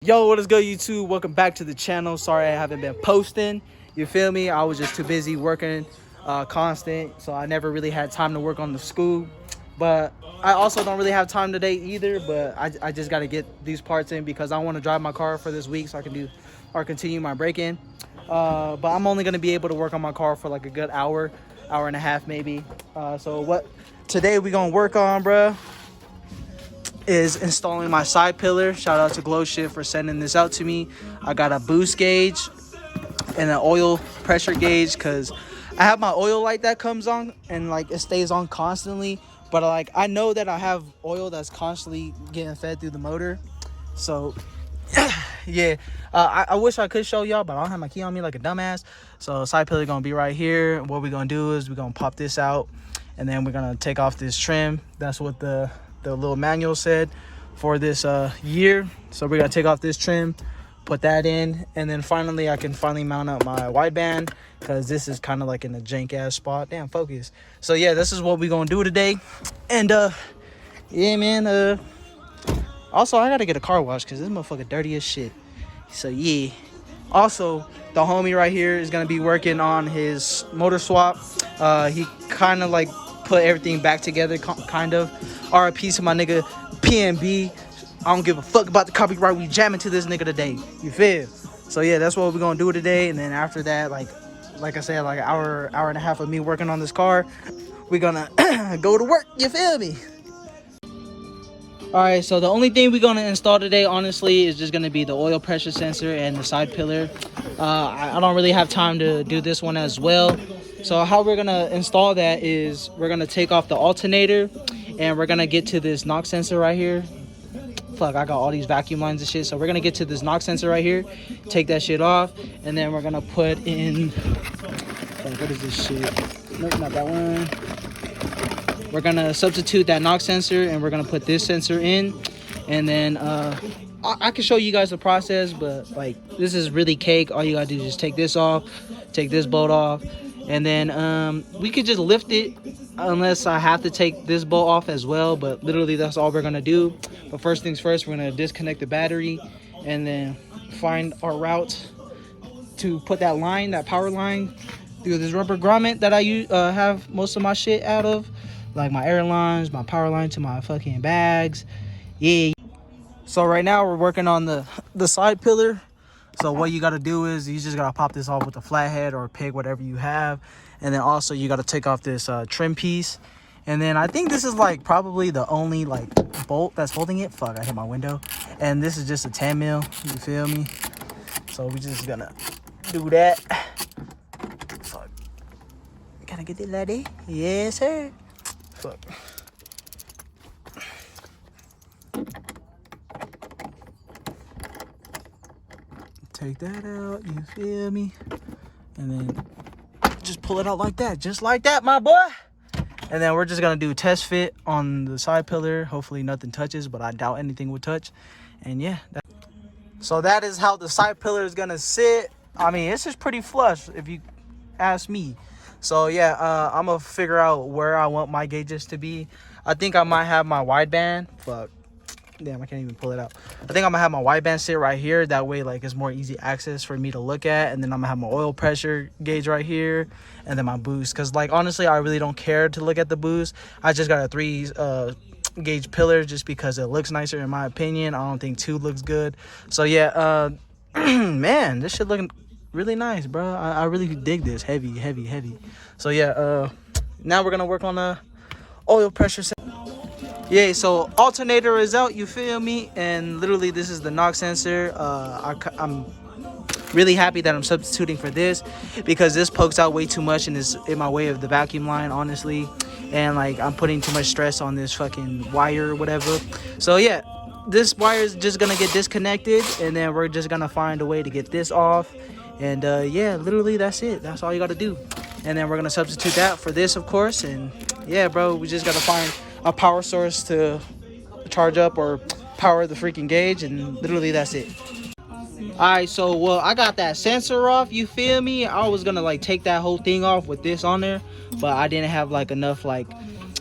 Yo, what is good, YouTube? Welcome back to the channel. Sorry I haven't been posting. You feel me? I was just too busy working constant, so I never really had time to work on the school. But I also don't really have time today either, but I just got to get these parts in because I want to drive my car for this week so I can do or continue my break-in. But I'm only going to be able to work on my car for like a good hour and a half maybe. So what today we going to work on, bruh, is installing my side pillar. Shout out to Glow Shift for sending this out to me. I got a boost gauge and an oil pressure gauge because I have my oil light that comes on and like it stays on constantly, but like I know that I have oil that's constantly getting fed through the motor. So yeah, I wish I could show y'all, but I don't have my key on me like a dumbass. So side pillar gonna be right here. What we're gonna do is we're gonna pop this out and then we're gonna take off this trim. That's what the little manual said for this year. So we're gonna take off this trim, put that in, and then finally I can finally mount up my wideband because this is kind of like in a jank ass spot. Damn, focus. So yeah, this is what we're gonna do today. And yeah, man, also I gotta get a car wash because this motherfucker dirty as shit. So yeah, also the homie right here is gonna be working on his motor swap. He kind of like put everything back together, kind of. RIP to my nigga PNB. I don't give a fuck about the copyright. We jamming to this nigga today. You feel? So yeah, that's what we're gonna do today. And then after that, like I said, like an hour and a half of me working on this car, we're gonna go to work. You feel me? All right, so the only thing we're gonna install today, honestly, is just gonna be the oil pressure sensor and the side pillar. I don't really have time to do this one as well. So how we're gonna install that is we're gonna take off the alternator and we're gonna get to this knock sensor right here. Fuck, I got all these vacuum lines and shit. So we're gonna get to this knock sensor right here, take that shit off, and then we're gonna put in, what is this shit? Nope, not that one. We're gonna substitute that knock sensor and we're gonna put this sensor in. And then I can show you guys the process, but like this is really cake. All you gotta do is just take this off, take this bolt off, and then we could just lift it unless I have to take this bolt off as well, but literally that's all we're gonna do. But first things first, we're gonna disconnect the battery and then find our route to put that line, that power line, through this rubber grommet that I have most of my shit out of, like my air lines, my power line to my fucking bags. Yeah. So right now we're working on the side pillar. So what you got to do is you just got to pop this off with a flathead or a pig, whatever you have. And then also you got to take off this trim piece. And then I think this is like probably the only like bolt that's holding it. Fuck, I hit my window. And this is just a 10 mil, you feel me? So we just gonna do that. Fuck. Gotta get it ready. Yes, sir. Fuck. Take that out, you feel me? And then just pull it out like that, just like that, my boy. And then we're just gonna do test fit on the side pillar. Hopefully nothing touches, but I doubt anything would touch. And yeah, so that is how the side pillar is gonna sit. I mean, it's just pretty flush if you ask me. So yeah, I'm gonna figure out where I want my gauges to be. I think I might have my wideband. Fuck. Damn, I can't even pull it out. I think I'm gonna have my wideband sit right here. That way, like, it's more easy access for me to look at. And then I'm gonna have my oil pressure gauge right here, and then my boost. Cause like honestly, I really don't care to look at the boost. I just got a 3 gauge pillar just because it looks nicer in my opinion. I don't think 2 looks good. So yeah, man, this shit looking really nice, bro. I really dig this. Heavy. So yeah, now we're gonna work on the oil pressure sensor. Yeah, so alternator is out, you feel me? And literally this is the knock sensor. I'm really happy that I'm substituting for this because this pokes out way too much and is in my way of the vacuum line, honestly. And like I'm putting too much stress on this fucking wire or whatever. So yeah, this wire is just gonna get disconnected and then we're just gonna find a way to get this off. And yeah, literally that's it. That's all you gotta do. And then we're gonna substitute that for this, of course. And yeah, bro, we just gotta find a power source to charge up or power the freaking gauge, and literally that's it. All right, so well, I got that sensor off, you feel me? I was gonna like take that whole thing off with this on there, but I didn't have like enough like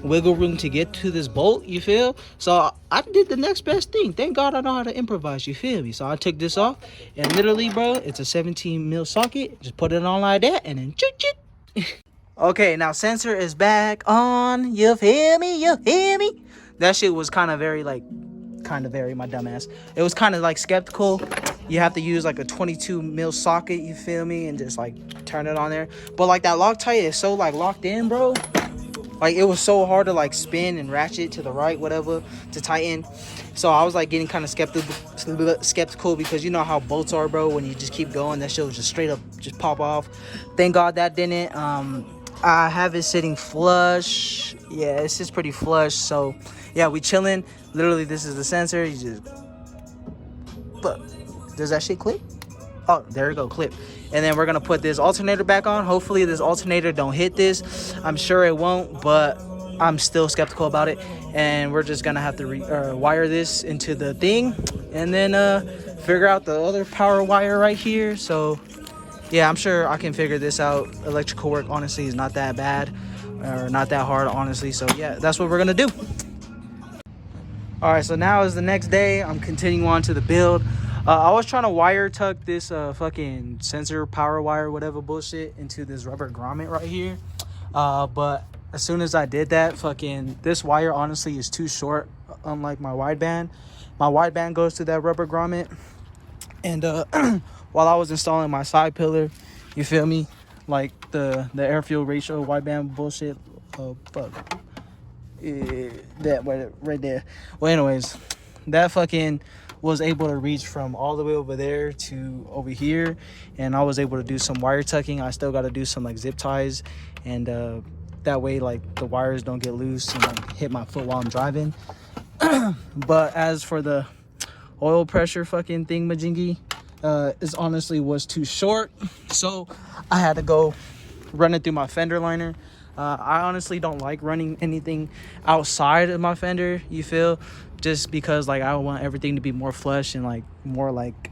wiggle room to get to this bolt, you feel? So I did the next best thing. Thank God I know how to improvise, you feel me? So I took this off, and literally, bro, it's a 17 mil socket. Just put it on like that, and then choo choo. Okay, now sensor is back on. You feel me? You feel me? That shit was kind of very my dumbass. It was kind of like skeptical. You have to use like a 22 mil socket, you feel me, and just like turn it on there. But like that Loctite is so like locked in, bro. Like it was so hard to like spin and ratchet to the right, whatever, to tighten. So I was like getting kind of skeptical because you know how bolts are, bro. When you just keep going, that shit will just straight up just pop off. Thank God that didn't. I have it sitting flush. Yeah, it's just pretty flush. So yeah, we chilling. Literally, this is the sensor. You just look. Does that shit clip? Oh, there we go, clip. And then we're gonna put this alternator back on. Hopefully this alternator don't hit this. I'm sure it won't, but I'm still skeptical about it. And we're just gonna have to wire this into the thing, and then figure out the other power wire right here. So yeah, I'm sure I can figure this out. Electrical work honestly is not that bad, or not that hard, honestly. So yeah, that's what we're gonna do. All right, so now is the next day. I'm continuing on to the build. I was trying to wire tuck this fucking sensor power wire, whatever bullshit, into this rubber grommet right here. But as soon as I did that, fucking this wire honestly is too short, unlike my wideband. My wideband goes to that rubber grommet. And while I was installing my side pillar, you feel me? Like the air fuel ratio wideband bullshit. Fuck. That right there. Well, anyways, that fucking was able to reach from all the way over there to over here, and I was able to do some wire tucking. I still got to do some like zip ties, and that way like the wires don't get loose and like hit my foot while I'm driving. But as for the oil pressure fucking thing majingy, it honestly was too short, so I had to go run it through my fender liner. I honestly don't like running anything outside of my fender, you feel, just because like I want everything to be more flush and like more like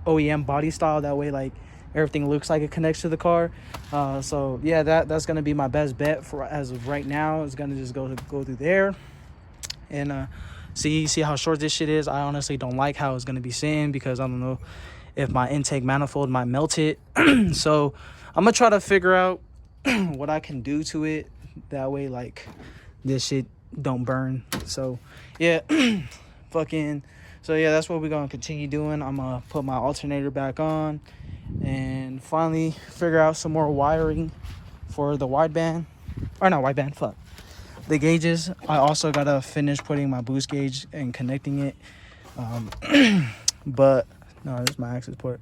OEM body style. That way like everything looks like it connects to the car. So yeah, that's gonna be my best bet for as of right now. It's gonna just go through there, and see how short this shit is. I honestly don't like how it's gonna be sitting because I don't know if my intake manifold might melt it. So I'm gonna try to figure out what I can do to it, that way like this shit don't burn. So yeah, so yeah, that's what we're gonna continue doing. I'm gonna put my alternator back on and finally figure out some more wiring for the wideband, or not wideband, fuck, the gauges. I also gotta finish putting my boost gauge and connecting it. But no, this is my access port.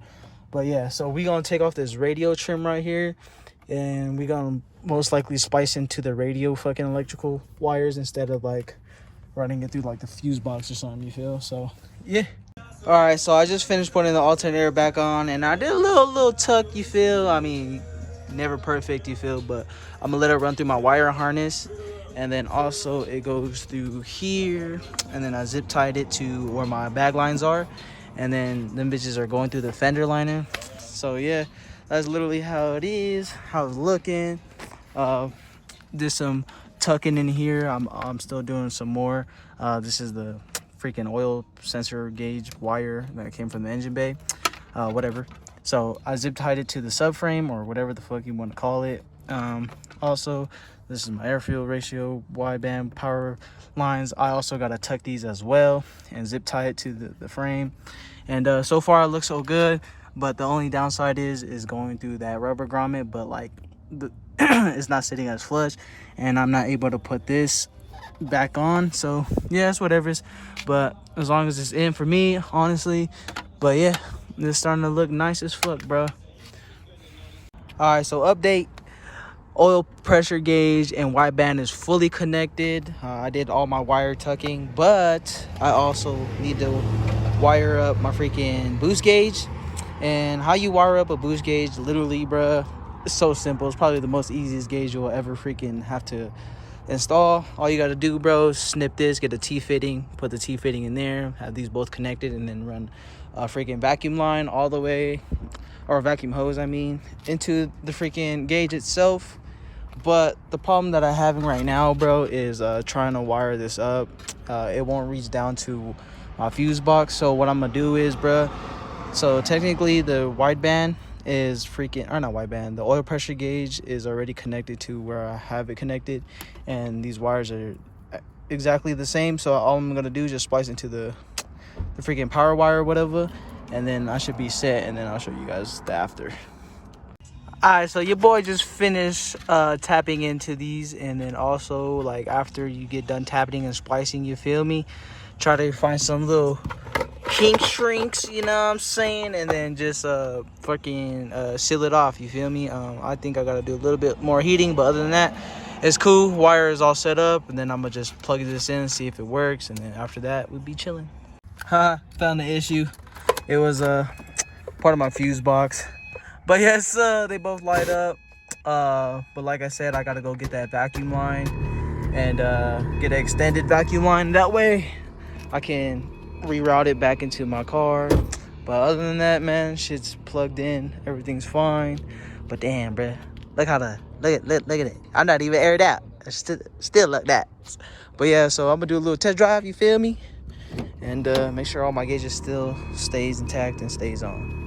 But yeah, so we gonna take off this radio trim right here, and we gonna most likely splice into the radio fucking electrical wires instead of like running it through like the fuse box or something, you feel? So yeah. All right, so I just finished putting the alternator back on, and I did a little tuck, you feel? I mean, never perfect, you feel, but I'm gonna let it run through my wire harness, and then also it goes through here, and then I zip tied it to where my bag lines are, and then them bitches are going through the fender liner. So yeah, that's literally how it is, how it's looking. Did some tucking in here. I'm still doing some more. This is the freaking oil sensor gauge wire that came from the engine bay, whatever. So I zip tied it to the subframe, or whatever the fuck you want to call it. Also, this is my air fuel ratio wideband power lines. I also got to tuck these as well and zip tie it to the frame. And so far it looks so good, but the only downside is going through that rubber grommet, but like it's not sitting as flush, and I'm not able to put this back on. So yeah, it's whatever's, but as long as it's in for me, honestly. But yeah, it's starting to look nice as fuck, bro. All right, so update: oil pressure gauge and wideband is fully connected. I did all my wire tucking, but I also need to wire up my freaking boost gauge. And how you wire up a boost gauge, literally, bruh, it's so simple. It's probably the most easiest gauge you'll ever freaking have to install. All you gotta do, bro, is snip this, get a T-fitting, put the T-fitting in there, have these both connected, and then run a freaking vacuum line all the way, or a vacuum hose, I mean, into the freaking gauge itself. But the problem that I'm having right now, bro, is trying to wire this up. It won't reach down to my fuse box. So what I'm gonna do is, bro, so technically the wideband is freaking, or not wideband, the oil pressure gauge is already connected to where I have it connected, and these wires are exactly the same. So all I'm gonna do is just splice into the freaking power wire or whatever, and then I should be set, and then I'll show you guys the after. Alright, so your boy just finished tapping into these, and then also, like, after you get done tapping and splicing, you feel me, try to find some little kink shrinks, you know what I'm saying, and then just fucking seal it off, you feel me. I think I gotta do a little bit more heating, but other than that, it's cool. Wire is all set up, and then I'm gonna just plug this in and see if it works, and then after that we'll be chilling. Found the issue. It was part of my fuse box. But yes, they both light up. But like I said, I gotta go get that vacuum line and get an extended vacuum line. That way I can reroute it back into my car. But other than that, man, shit's plugged in. Everything's fine. But damn, bruh, look at it. I'm not even aired out. It's still like that. But yeah, so I'm gonna do a little test drive. You feel me? And make sure all my gauges still stays intact and stays on.